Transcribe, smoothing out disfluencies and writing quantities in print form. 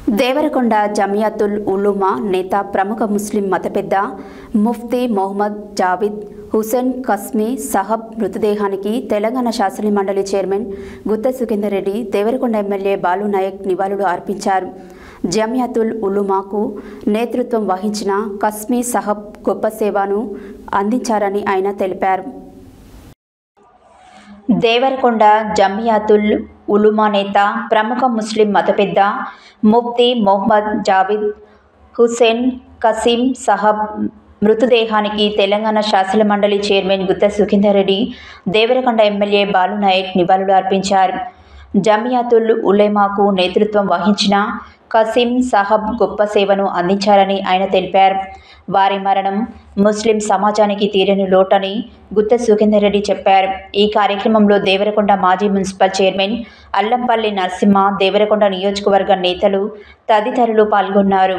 దేవరకొండ జమియాతుల్ ఉలూమా నేత ప్రముఖ ముస్లిం మత పెద్ద ముఫ్తీ మొహమ్మద్ జావిద్ హుసేన్ కస్మీ సహబ్ మృతదేహానికి తెలంగాణ శాసన మండలి చైర్మన్ గుత్త సుఖేందర్ రెడ్డి దేవరకొండ ఎమ్మెల్యే బాలు నాయక్ నివాళులు అర్పించారు. జమియాతుల్ ఉలూమాకు నేతృత్వం వహించిన కస్మీ సహబ్ గొప్ప సేవను అందించారని ఆయన తెలిపారు. దేవరకొండ జమియాతుల్ ఉలూమా నేత ప్రముఖ ముస్లిం మత పెద్ద ముఫ్తీ మొహమ్మద్ జావిద్ హుసేన్ కసీం సహబ్ మృతదేహానికి తెలంగాణ శాసన మండలి చైర్మన్ గుత్త సుఖేందర్ రెడ్డి దేవరకొండ ఎమ్మెల్యే బాలు నాయక్ నివాళులు అర్పించారు. జమియాతుల్ ఉలూమాకు నేతృత్వం వహించిన కసీం సాహబ్ గొప్ప సేవను అందించారని ఆయన తెలిపారు. వారి మరణం ముస్లిం సమాజానికి తీరని లోటని గుత్త సుఖేందర్ రెడ్డి చెప్పారు. ఈ కార్యక్రమంలో దేవరకొండ మాజీ మున్సిపల్ చైర్మన్ అల్లంపల్లి నరసింహ, దేవరకొండ నియోజకవర్గ నేతలు తదితరులు పాల్గొన్నారు.